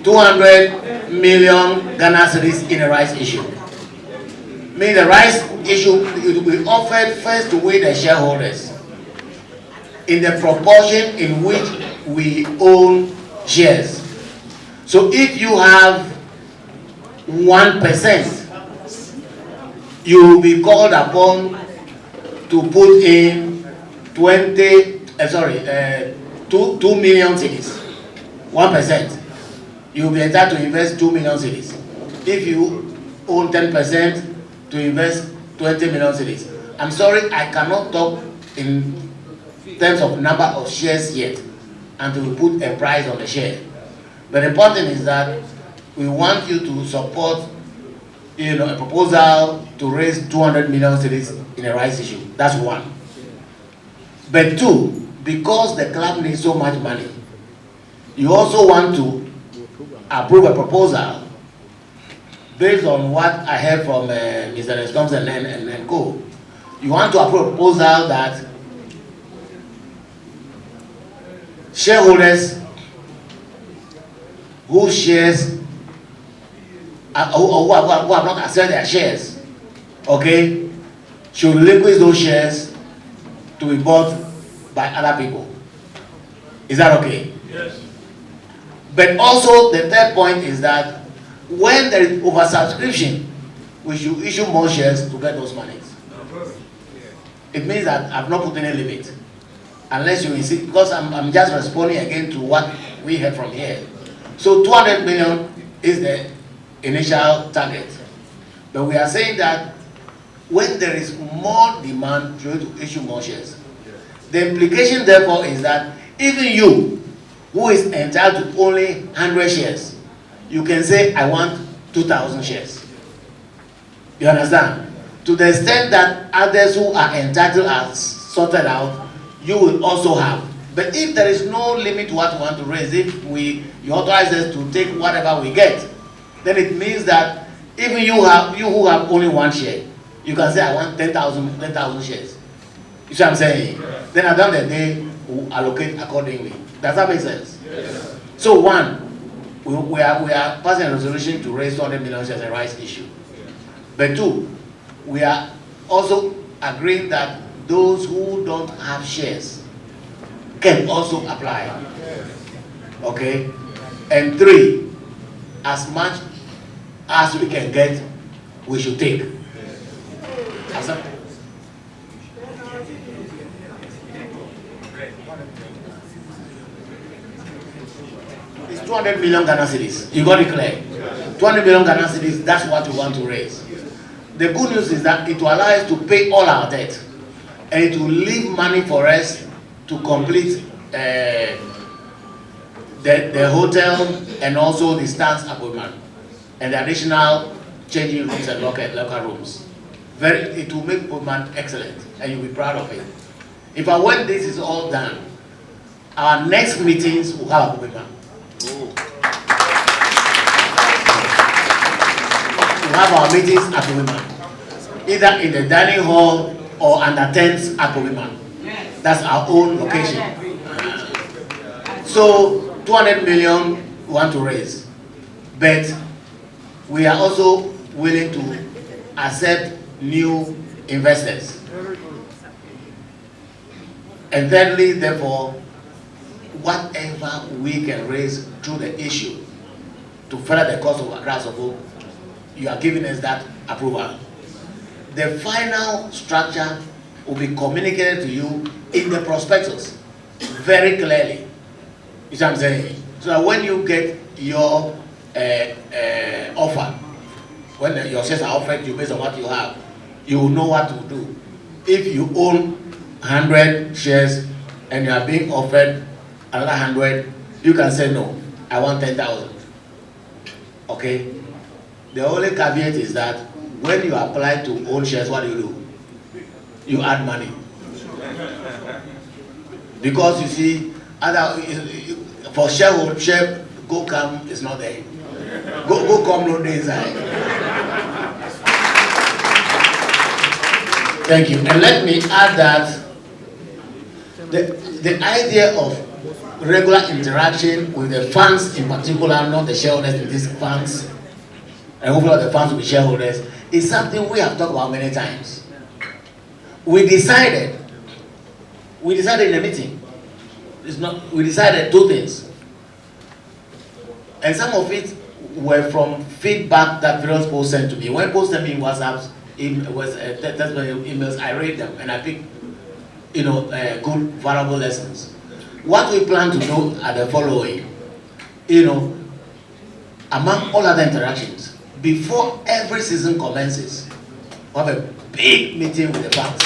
200 million Ghana cedis in a rights issue. Meaning the rights issue, it will be offered first to we the shareholders in the proportion in which we own shares. So if you have 1%, you will be called upon to put in 2 million cedis. 1%. You will be entitled to invest 2 million cedis. If you own 10%, to invest 20 million cedis. I'm sorry, I cannot talk in terms of number of shares yet until we put a price on the share. But the important thing is that we want you to support, a proposal to raise 200 million cedis in a rights issue. That's one. But two, because the club needs so much money, you also want to approve a proposal based on what I heard from Mr. Thompson and co. You want to approve a proposal that shareholders whose shares who have not accepted their shares, okay, should relinquish those shares to be bought by other people. Is that okay? Yes. But also the third point is that when there is oversubscription, we should issue more shares to get those monies. It means that I've not put any limit. Unless you insist, because I'm just responding again to what we heard from here. So 200 million is the initial target. But we are saying that when there is more demand, you to issue more shares. The implication therefore is that even you, who is entitled to only 100 shares, you can say, I want 2,000 shares. You understand? To the extent that others who are entitled are sorted out, you will also have. But if there is no limit to what we want to raise, if you authorize us to take whatever we get, then it means that even you who have only one share, you can say, I want 10,000 shares. You see what I'm saying? Then at the end of the day, we'll allocate accordingly. Does that make sense? Yes. So one, we are passing a resolution to raise 200 million shares a rights issue. But two, we are also agreeing that those who don't have shares can also apply. Okay? And three, as much as we can get, we should take. It's 200 million Ghana cedis. You got it clear? 200 million Ghana cedis, that's what we want to raise. The good news is that it will allow us to pay all our debt. And it will leave money for us to complete the hotel and also the staff's appointment and the additional changing rooms and locker rooms. It will make appointment excellent and you'll be proud of it. If when this is all done, our next meetings will have appointment. We'll have our meetings at appointment, either in the dining hall or under tents at Kobiman. That's our own location. So 200 million we want to raise, but we are also willing to accept new investors. And thirdly, therefore, whatever we can raise through the issue to further the cause of Accra Sofo, you are giving us that approval. The final structure will be communicated to you in the prospectus very clearly. You see what I'm saying? So that when you get your offer, when your shares are offered you based on what you have, you will know what to do. If you own 100 shares and you are being offered another 100, you can say no, I want 10,000. Okay? The only caveat is that when you apply to own shares, what do? You add money. Because you see, for shareholder, share go come is not there. Go come no day inside. Thank you. And let me add that the idea of regular interaction with the fans in particular, not the shareholders in these funds, and hopefully the funds will be shareholders, is something we have talked about many times. We decided in the meeting, we decided two things. And some of it were from feedback that various posts sent to me. When posts sent me in WhatsApp, emails, I read them and I pick, good, valuable lessons. What we plan to do are the following, among all other interactions, before every season commences, we have a big meeting with the fans.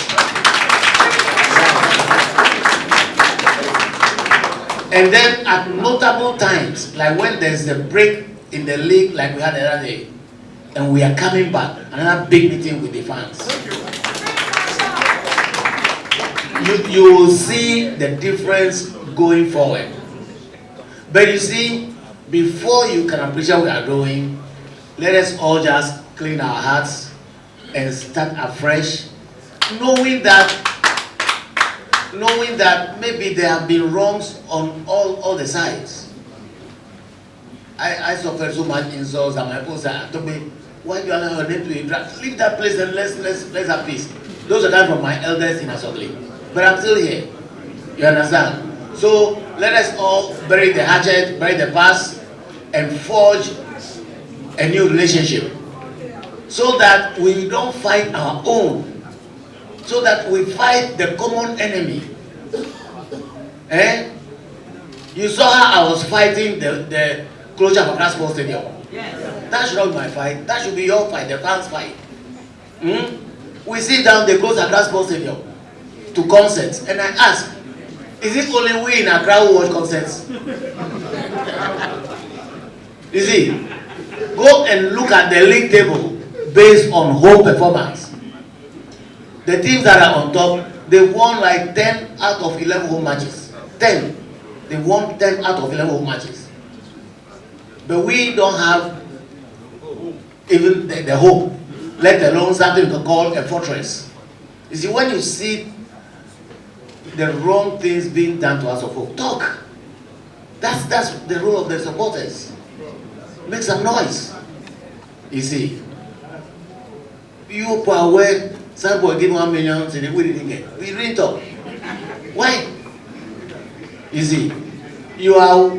And then at notable times, like when there's a break in the league, like we had the other day, and we are coming back, another big meeting with the fans. You will see the difference going forward. But you see, before you can appreciate what we are doing, let us all just clean our hearts and start afresh, knowing that maybe there have been wrongs on all the sides. I suffered so much insults and my people said, Togbe, why do you allow your name to interact? Leave that place and let's have peace. Those are coming from my elders in Asogli. But I'm still here. You understand? So let us all bury the hatchet, bury the past, and forge a new relationship. So that we don't fight our own. So that we fight the common enemy. You saw how I was fighting the closure of Accra Sports Stadium. Yes. That should not be my fight. That should be your fight, the fans' fight. We sit down, they close Accra Sports Stadium to concerts. And I ask, is it only we in Accra who watch concerts? You see, go and look at the league table based on home performance. The teams that are on top, they won like 10 out of 11 home matches. 10. They won 10 out of 11 home matches. But we don't have even the hope, let alone something to call a fortress. You see, when you see the wrong things being done to us of hope, talk. That's the role of the supporters. Make some noise. You see, you are aware. Some boy give 1 million, so we didn't get. We didn't talk. Why? You see, you are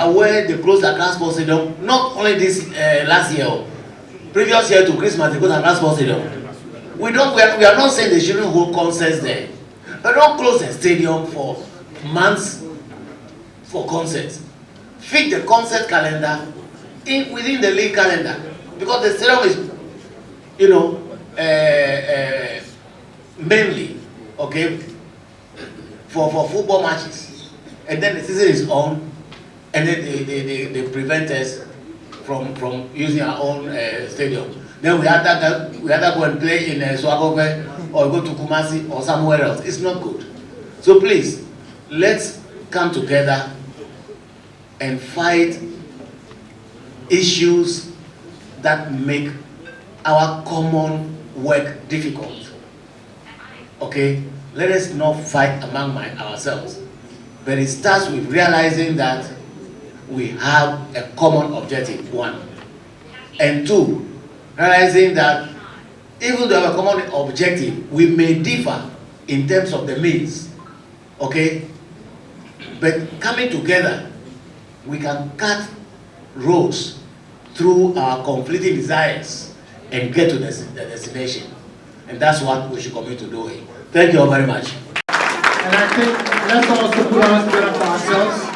aware they closed the Sports Stadium, not only this last year, previous year to Christmas they closed the Sports Stadium. We are not saying they shouldn't hold concerts there, but don't close the stadium for months for concerts. Fit the concert calendar within the league calendar, because the stadium is, mainly for football matches, and then the season is on, and then they prevent us from using our own stadium. Then we either go and play in Swakopmund or go to Kumasi or somewhere else. It's not good. So please, let's come together and fight issues that make our common work difficult. Okay? Let us not fight among ourselves. But it starts with realizing that we have a common objective, one. And two, realizing that even though we have a common objective, we may differ in terms of the means. Okay? But coming together, we can cut roads through our conflicting desires and get to the destination. And that's what we should commit to doing. Thank you all very much. And I think let's also put our hands together for ourselves.